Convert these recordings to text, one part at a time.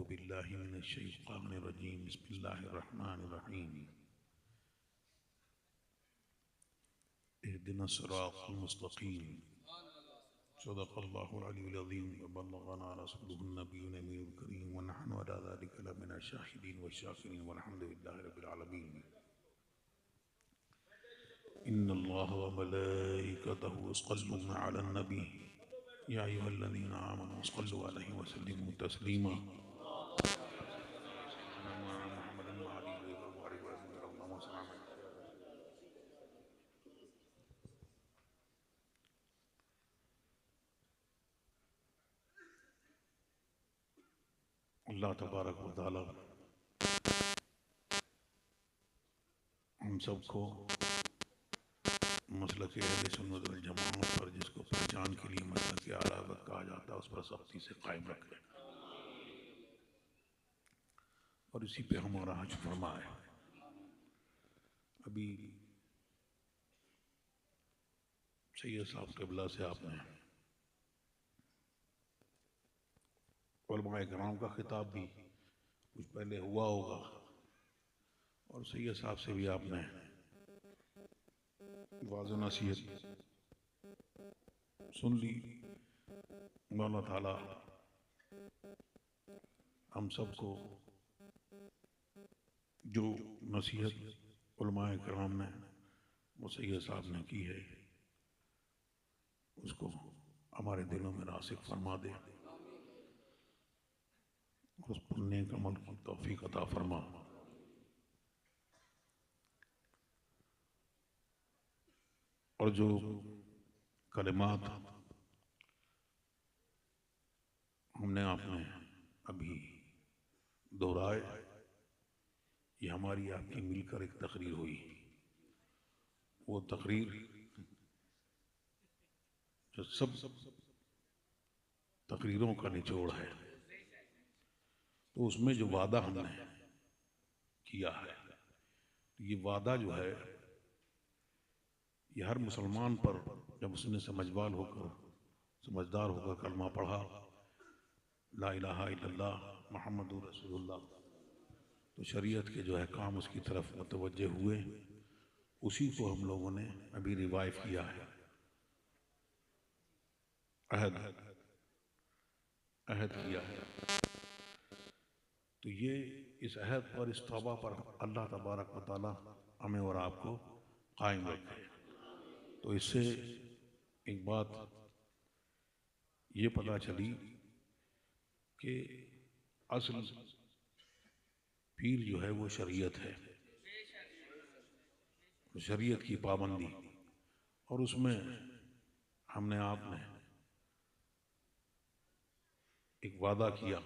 अऊज़ु बिल्लाहि मिनश्शैतानिर्रजीम बिस्मिल्लाहिर्रहमानिर्रहीम इहदिनस सिरातल मुस्तक़ीम सदक़ल्लाहुल अलीयुल अज़ीम व बल्लगना रसूलुहुन नबियुल अमीनुल करीम व नहनु अला ज़ालिका लमिनश शाहिदीन व शाकिरीन वल्हम्दुलिल्लाहि रब्बिल आलमीन। इन्नल्लाह व मलाइकतहु यस्सल्लूना अलन नबी या अय्युहल्लज़ीना आमनू सल्लु अलैहि व सल्लिमू तस्लीमा। अल्लाह तबारक व तआला हम सबको मसलक अहले सुन्नत वल जमाअत पर, जिसको पहचान के लिए मसलक आला वक्त कहा जाता है, उस पर सख्ती से कायम रखे और इसी पे हमारा हज फरमाए। अभी सैयद साहब क़िबला से आपने उलमाए किराम का खिताब भी कुछ पहले हुआ होगा और सैयद साहब से भी आपने वाज़ नसीहत सुन ली। मौला ताला हम सबको जो नसीहत उलमाए किराम ने वो सैयद साहब ने की है उसको हमारे दिलों में रासिख फरमा दे, उस पर नेक अमल की तौफीक अता फरमा। और जो कलिमात हमने आपने अभी दोहराए, ये हमारी आपकी मिलकर एक तकरीर हुई। वो तकरीर जो सब तकरीरों का निचोड़ है, तो उसमें जो वादा हमने किया है, ये वादा जो है ये हर मुसलमान पर, जब उसने समझदार होकर कलमा पढ़ा ला इलाहा इल्लल्लाह मुहम्मदुर रसूलुल्लाह, तो शरीयत के जो है काम उसकी तरफ मुतवज्जे हुए। उसी को हम लोगों ने अभी रिवाइव किया है। अहद किया है। तो ये इस अहद पर, इस तौबा पर अल्लाह तबारक व तआला हमें और आपको कायम रखे। तो इससे एक बात ये पता चली कि असल पीर जो है वो शरीयत है, शरीयत की पाबंदी। और उसमें हमने आपने एक वादा किया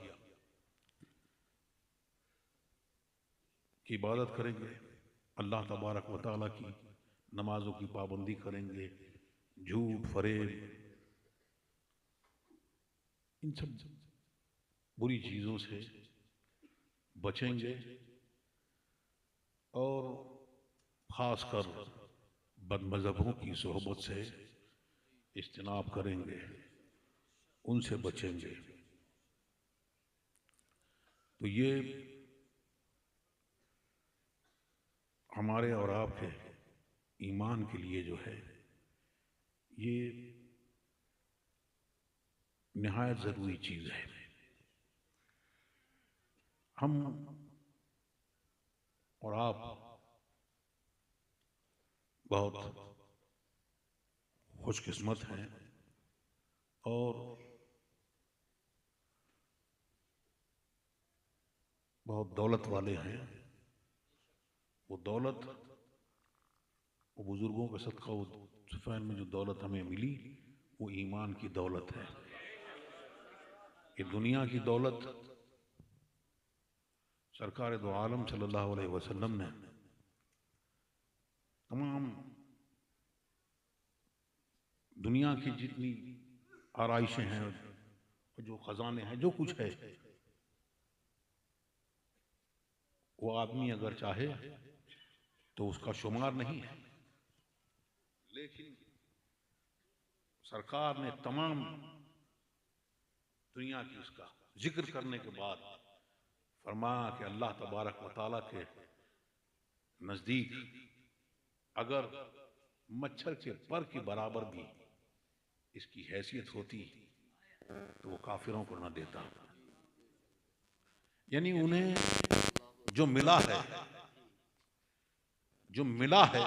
कि इबादत करेंगे अल्लाह तबारक व तआला की, नमाजों की पाबंदी करेंगे, झूठ फरेब इन सब बुरी चीज़ों से बचेंगे और ख़ासकर बदमज़हबों की सोहबत से इज्तिनाब करेंगे, उनसे बचेंगे। तो ये हमारे और आपके ईमान के लिए जो है ये निहायत ज़रूरी चीज़ है। हम और आप बहुत खुशकिस्मत हैं और बहुत दौलत वाले हैं। वो दौलत, वो बुजुर्गों का सदका, वो सुफैन में जो दौलत हमें मिली वो ईमान की दौलत है। ये दुनिया की दौलत सरकार दो आलम सल्लल्लाहु अलैहि वसल्लम ने तमाम दुनिया की जितनी आराइशें हैं, जो खजाने हैं, जो कुछ है, वो आदमी अगर चाहे तो उसका शुमार नहीं है। लेकिन सरकार ने तमाम दुनिया की उसका जिक्र करने के बाद फरमाया कि अल्लाह तबारक व तआला के नजदीक अगर मच्छर के पर के बराबर भी इसकी हैसियत होती तो वो काफिरों को न देता। यानी उन्हें जो मिला है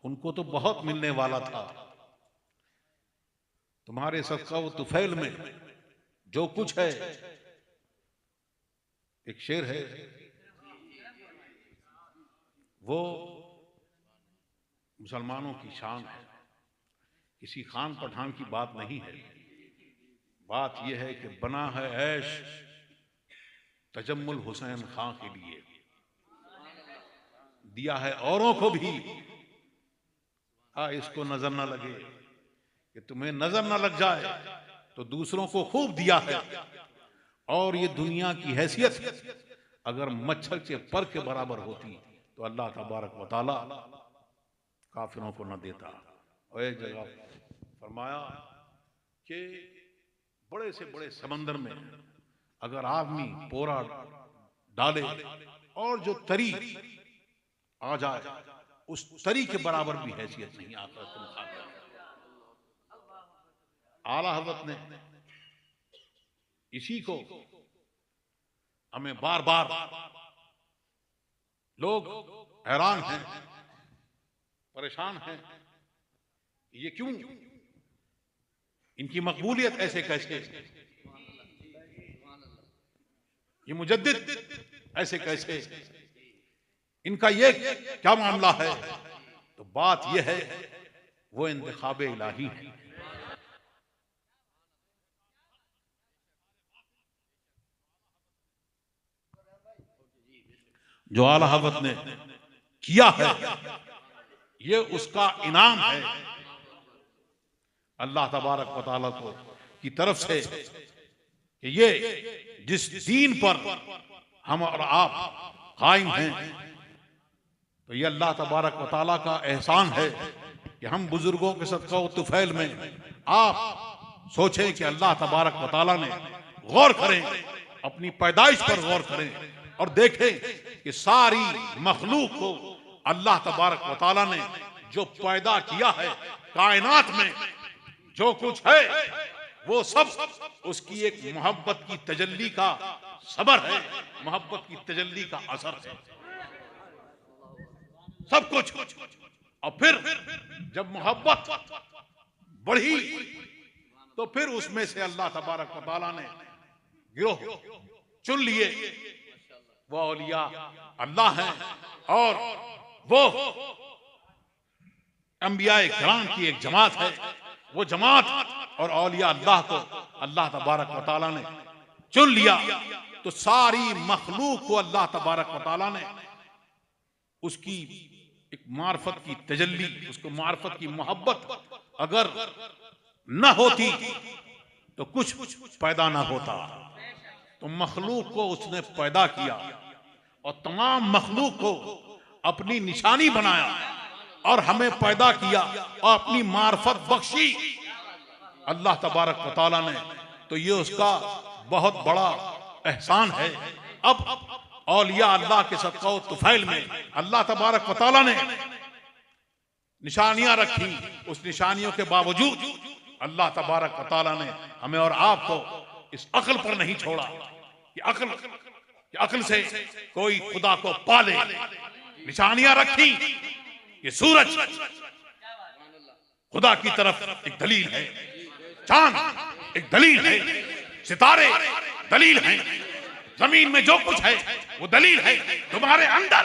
उनको तो बहुत मिलने वाला था। तुम्हारे सदका व तुफैल में जो कुछ है, एक शेर है, वो मुसलमानों की शान है, किसी खान पठान की बात नहीं है। बात यह है कि बना है ऐश तजम्मुल हुसैन खां के लिए, दिया है औरों को भी, इसको नजर न लगे कि तुम्हें नजर न लग जाए तो दूसरों को खूब दिया है। और ये दुनिया की हैसियत अगर मच्छर के पर के बराबर होती तो अल्लाह तबारक व तआला काफिरों को न देता। और एक जगह फरमाया कि बड़े से बड़े समंदर में अगर आदमी पोरा डाले और जो तरी आ जाए उस तरी के बराबर भी हैसियत नहीं आता। आला हज़रत ने इसी को हमें बार बार, लोग हैरान हैं, परेशान हैं, ये क्यों, इनकी मकबूलियत ऐसे कैसे, ये मुजद्दिद ऐसे कैसे, इनका ये क्या मामला है। तो बात यह है वो इंतखाब इलाही है। जो आला हज़रत ने किया है ये उसका इनाम है अल्लाह तबारक व तआला को की तरफ से कि ये जिस दीन पर हम और आप कायम हैं, तो ये अल्लाह तबारक व तआला का एहसान है कि हम बुजुर्गों के सदका व तुफैल में आप सोचें कि अल्लाह तबारक व तआला ने गौर करें, अपनी पैदाइश पर गौर करें और देखें कि सारी मखलूक को अल्लाह तबारक व तआला ने जो पैदा किया है, कायनात में जो कुछ है वो सब उसकी एक मोहब्बत की तजल्ली का सबर है, मोहब्बत की तजल्ली का असर है सब कुछ। और फिर जब मोहब्बत बढ़ी तो फिर उसमें से अल्लाह तबारक व तआला ने गिरोह चुन लिए, वो औलिया अल्लाह हैं और वो अंबिया किराम की एक जमात है। वो जमात और औलिया अल्लाह को अल्लाह तबारक व तआला ने चुन लिया तो सारी मखलूक को अल्लाह तबारक व तआला ने उसकी एक मार्फत की तजल्ली, उसको मार्फत की मोहब्बत अगर न होती तो कुछ पैदा ना होता। तो मखलूक को उसने पैदा किया और तमाम मखलूक को अपनी निशानी बनाया और हमें पैदा किया और अपनी मार्फत बख्शी अल्लाह तबारक व तआला ने। तो ये उसका बहुत बड़ा एहसान है। अब औलिया अल्लाह के सदका व तुफैल में अल्लाह तबारक व तआला ने निशानियां रखी, उस निशानियों के बावजूद अल्लाह तबारक व तआला ने हमें और आपको इस अक्ल पर नहीं छोड़ा कि अक्ल से कोई खुदा को पाले। निशानियां रखी, ये सूरज खुदा की तरफ एक दलील है, चांद एक दलील है, सितारे दलील हैं, जमीन में जो कुछ है वो दलील है, तुम्हारे अंदर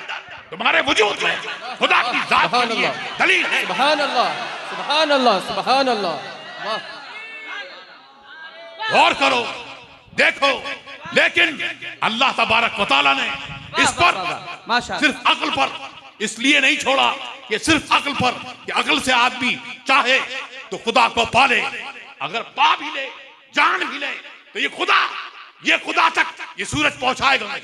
तुम्हारे वजूद में खुदा की जात की दलील है। सुभान अल्लाह, सुभान अल्लाह, सुभान अल्लाह। गौर करो, देखो। लेकिन अल्लाह तबारक व तआला ने इस पर सिर्फ अक्ल पर इसलिए नहीं छोड़ा कि सिर्फ अक्ल पर, कि अक्ल से आदमी चाहे तो खुदा को पाले, अगर पा भी ले, जान भी ले तो ये खुदा तक ये सूरज पहुंचाएगा नहीं,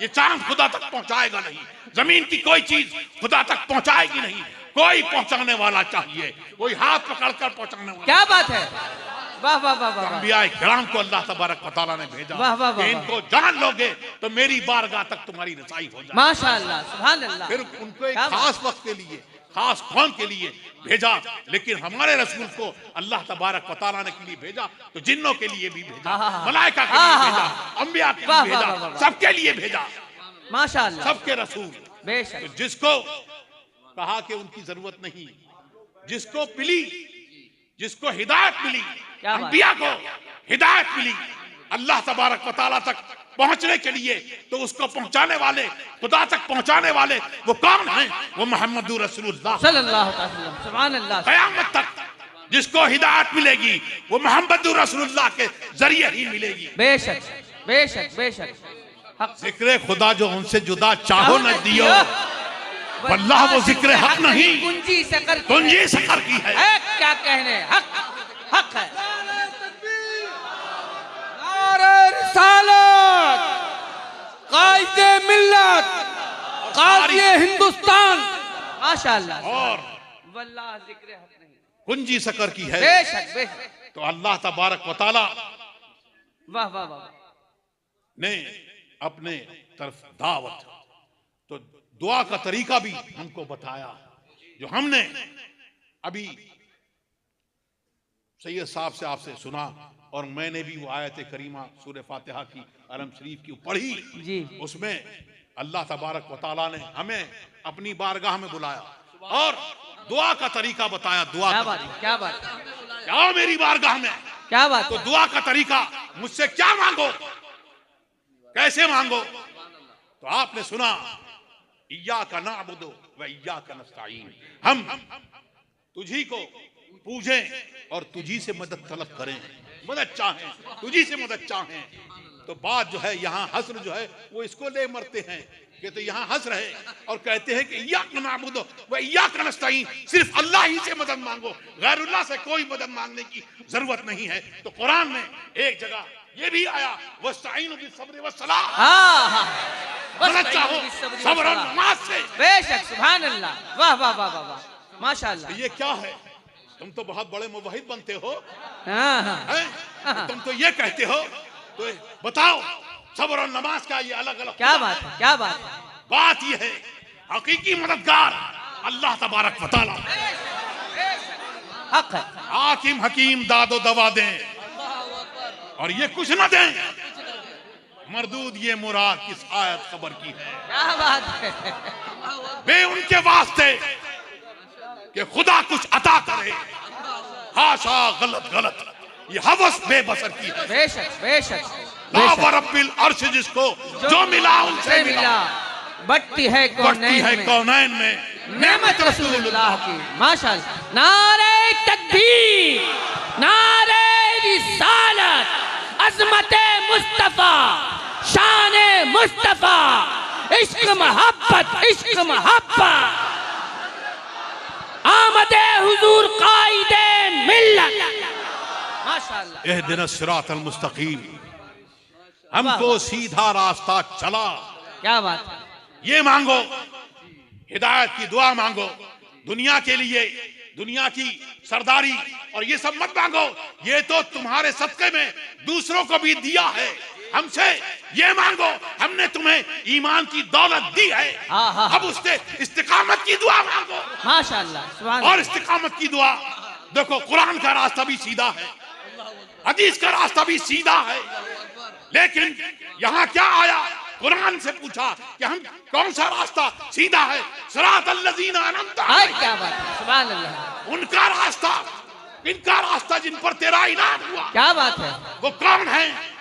ये चांद खुदा तक पहुंचाएगा नहीं, जमीन की कोई चीज खुदा तक पहुंचाएगी नहीं। कोई पहुंचाने वाला चाहिए, कोई हाथ पकड़कर पहुंचाने वाला। क्या बात है, वाह वाह वाह वाह अंबिया किराम को अल्लाह तबारक व तआला ने भेजा वाह, वाह, वाह, कि इनको जान लोगे तो मेरी बारगाह तक तुम्हारी रसाई हो जाए। माशाअल्लाह, सुभान अल्लाह। फिर उनको एक क्या बात। खास वक्त के लिए, खास कौम के लिए भेजा। लेकिन हमारे रसूल को अल्लाह तबारक व तआला ने के लिए भेजा तो जिन्नों के लिए भी भेजा, मलाइका के लिए भेजा, अंबिया के वाह, लिए वाह, भेजा, वाह, वाह। सबके लिए भेजा, माशाअल्लाह, सबके रसूल। बेशक। तो जिसको कहा कि उनकी जरूरत नहीं, जिसको मिली, जिसको हिदायत मिली, क्या बात। अंबिया को हिदायत मिली अल्लाह तबारक व तआला तक पहुंचने के लिए, तो उसको पहुंचाने वाले, खुदा तक पहुंचाने वाले वो कौन हैं? वो मोहम्मद रसूलुल्लाह सल्लल्लाहु अलैहि वसल्लम, सुभान अल्लाह। क़यामत तक जिसको हिदायत मिलेगी वो मोहम्मद रसूलुल्लाह के जरिए ही मिलेगी। बेशक बेशक बेशक। हक जिक्र खुदा जो उनसे जुदा चाहो न दियो, वल्लाह वो जिक्र हक नहीं, कुंजी सकर की कुंजी सकर की है। है। क्या कहने, हक हक है। नारे रिसालत, कायदे मिल्लत, काज़ी हिंदुस्तान, माशाअल्लाह। और वल्लाह जिक्र हक नहीं, कुंजी सकर की है। बेशक बेशक। तो अल्लाह तबारक व तआला वाह वाह वाह। ने अपने तरफ दावत, तो दुआ का तरीका भी हमको बताया, जो हमने अभी सैयद साहब से आपसे सुना, और मैंने भी वो आयत करीमा सूरह फातिहा की अलम शरीफ की पढ़ी जी। उसमें अल्लाह तबारक व तआला ने हमें अपनी बारगाह में बुलाया और दुआ का तरीका बताया। दुआ क्या का बात, क्या बात, आओ मेरी बारगाह में, क्या बात। तो दुआ का तरीका मुझसे क्या मांगो, कैसे मांगो। तो आपने सुना इय्याका नअबुदु व इय्याका नस्तईन, हम तुझी को पूजें और तुझी से मदद तलब करें, मदद चाहें, तुझी से मदद चाहें। तो बात जो है यहाँ हस्र जो है वो इसको ले मरते हैं कि तो यहाँ हंस रहे और कहते हैं कि इय्याका नअबुदु व इय्याका नस्तईन, सिर्फ अल्लाह ही से मदद मांगो, गैरुल्लाह से कोई मदद मांगने की जरूरत नहीं है। तो कुरान में एक जगह ये भी आया वस्तईनु बिस्सब्रि वस्सलाह, हाँ हाँ, मदद चाहो सब्र और नमाज से। बेशक, सुभान अल्लाह, वाह वाह वाह वाह वाह, माशाअल्लाह। ये क्या है? तुम तो बहुत बड़े मुवहिद बनते हो, हाँ हाँ हैं? तुम तो ये कहते हो, तो बताओ सब्र और नमाज का ये अलग अलग क्या बात है, क्या बात है। बात ये है हकीकी मददगार अल्लाह तबारक व तआला, हक है। हाकिम हकीम दादो दवा दें और ये कुछ न दें, मरदूद ये मुराद किस आयत खबर की है। क्या बात है। वे उनके वास्ते कि खुदा कुछ अता करे, हाशा गलत गलत, ये हवस बेबसर की है। बेशक बेशक ला बेशक। वरब्बिल अर्श जिसको जो मिला उनसे मिला, बढ़ती है बढ़ती है कौनैन में कौनैन में नेमत रसूलुल्लाह की, माशाअल्लाह। नारे तकबीर, नारे रिसालत, अज़मते मुस्तफा, शाने मुस्तफा, इश्क मोहब्बत, इश्क मोहब्बत, आमदे हुजूर कायदे मिल्लत, माशाअल्लाह। इहदिनस सिरातल मुस्तकीम, हमको सीधा रास्ता चला। क्या बात है। ये मांगो, हिदायत की दुआ मांगो, दुनिया के लिए, दुनिया की सरदारी और ये सब मत मांगो, ये तो तुम्हारे सदके में दूसरों को भी दिया है। हमसे ये मांगो, हमने तुम्हें ईमान की दौलत दी है, हाँ, हाँ, अब उससे इस्तिकामत की दुआ मांगो। माशाअल्लाह, सुभान और अल्लाह। इस्तिकामत की दुआ देखो, कुरान का रास्ता भी सीधा है, हदीस का रास्ता भी सीधा है, लेकिन यहाँ क्या आया? कुरान से पूछा कि हम कौन सा रास्ता सीधा है? सिरातल लज़ीना अनअमता अलैहिम, क्या बात है, सुभान अल्लाह। उनका रास्ता, इनका रास्ता जिन पर तेरा इनाम हुआ, क्या बात है। वो कौन है?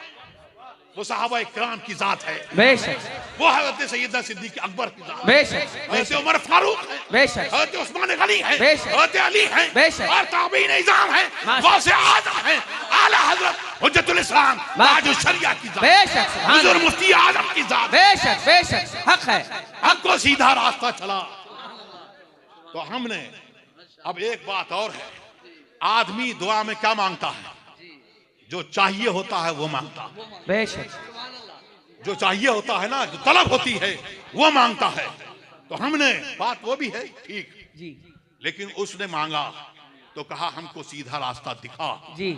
वो सहाबा इकराम की जात है, बेशक वो हज़रत सैयदना सिद्दीक़ अकबर की जात, बेशक हज़रत उमर फारूक है, बेशक हज़रत उस्मान गनी है, बेशक। हज़रत अली है, बेशक। और ताबीन इज़ाम है, माशा- गौसे आज़म है, आला हज़रत हुज्जतुल इस्लाम ताजुल शरिया की जात, बेशक, सुभान हुज़ूर अल्लाह। मुफ्ती आज़म की जात। बेशक बेशक, हक है। हमको सीधा रास्ता चला। तो हमने अब एक बात और है, आदमी दुआ में क्या मांगता है? जो चाहिए होता है वो मांगता है, बेशक जो चाहिए होता है ना, जो तलब होती है वो मांगता है। तो हमने बात वो भी है ठीक, जी लेकिन उसने मांगा तो कहा हमको सीधा रास्ता दिखा। जी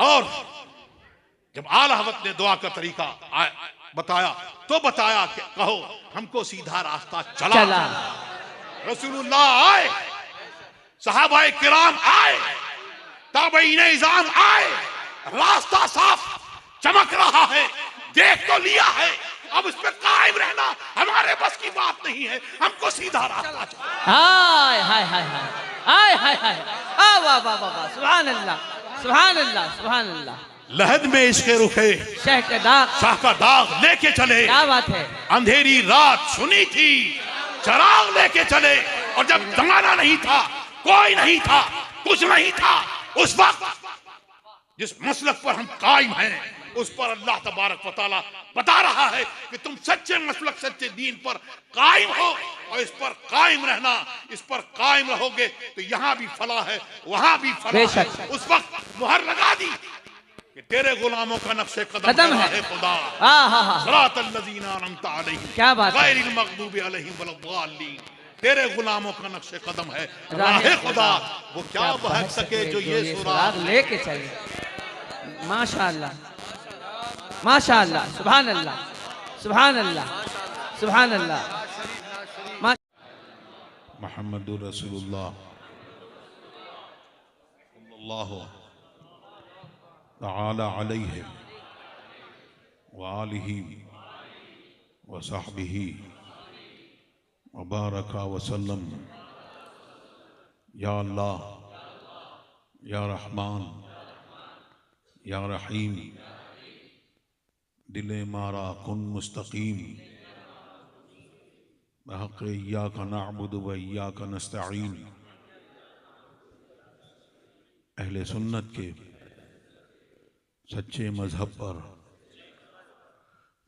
और जब आला हज़रत ने दुआ का तरीका बताया तो बताया कि कहो हमको सीधा रास्ता चला। रसूलुल्लाह आए, सहाबाए किराम आए, ताबईन इज़ाम आए, रास्ता साफ चमक रहा है, देख तो लिया है, अब इस पे कायम रहना हमारे बस की बात नहीं है, हमको सीधा रास्ता चाहिए। हाय हाय हाय हाय हाय हाय हाय, वाह वाह वाह वाह, सुभान अल्लाह सुभान अल्लाह सुभान अल्लाह। लहद में इसके रुखे शाह का दाग, शाह का दाग लेके चले, क्या बात है। अंधेरी रात सुनी थी, चराग लेके चले, और जब जमाना नहीं था, कोई नहीं था, कुछ नहीं था, उस वक्त जिस मसलक पर हम कायम हैं उस पर अल्लाह तबारक व तआला बता रहा है कि तुम सच्चे मसलक सच्चे दीन पर कायम हो, और इस पर कायम रहना, इस पर कायम रहोगे तो यहाँ भी फलाह है, वहां भी फलाह है। उस वक्त मुहर लगा दी कि तेरे गुलामों का नक्शे कदम है खुदा, सिरातल लज़ीना अनअमता अलैहिम, क्या बात है, गैरिल मग़दूबि अलैहिम वलद्दाल्लीन, तेरे गुलामों का नक्शे कदम है राहे खुदा, वो क्या बहक सके जो ये सुराग लेके चले। माशाअल्लाह माशाअल्लाह, सुभान अल्लाह सुभान अल्लाह सुभान अल्लाह। मुहम्मदुर रसूलुल्लाह सल्लल्लाहु तआला अलैहि व आलिहि व सहबिहि व बारका व सल्लम। या अल्लाह, या रहमान, या रहीम, दिले मारा कुन मुस्तकीम, बहक़ इय्याका नअबुदु व इय्याका नस्तईन। अहले सुन्नत के सच्चे मजहब पर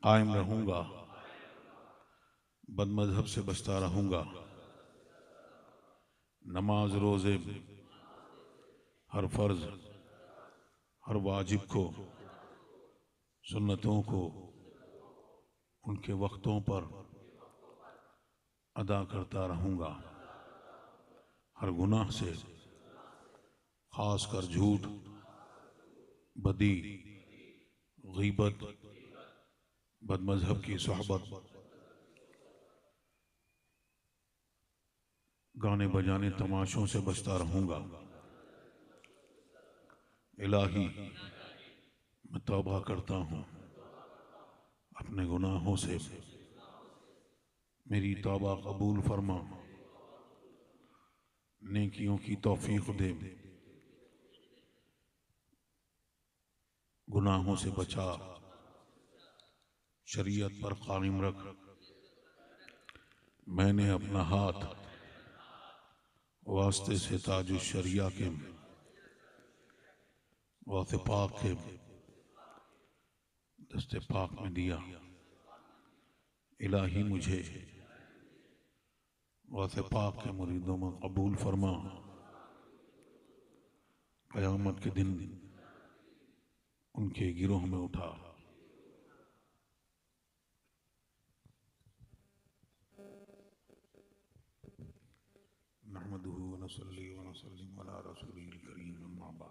कायम रहूँगा, बदमजहब से बचता रहूँगा। नमाज रोज़े, हर फर्ज, हर वाजिब को, सुन्नतों को उनके वक्तों पर अदा करता रहूँगा। हर गुनाह से, खासकर झूठ, बदी, गीबत, बदमजहब की सोहबत, गाने बजाने तमाशों से बचता रहूँगा। इलाही, मैं तौबा करता हूँ अपने गुनाहों से, मेरी तौबा कबूल फरमा, नेकियों की तौफीक दे, गुनाहों से बचा, शरीयत पर कायम रख। मैंने अपना हाथ वास्ते से ताजुश शरिया के वास्ते पाक के दस्ते पाक में दिया। इलाही मुझे वास्ते पाक के मुरीदों में कबूल फरमा। क़यामत के दिन उनके गिरोह में उठा। नहमदुहु व नसल्ली व नसल्लिम अला रसूलिल करीम।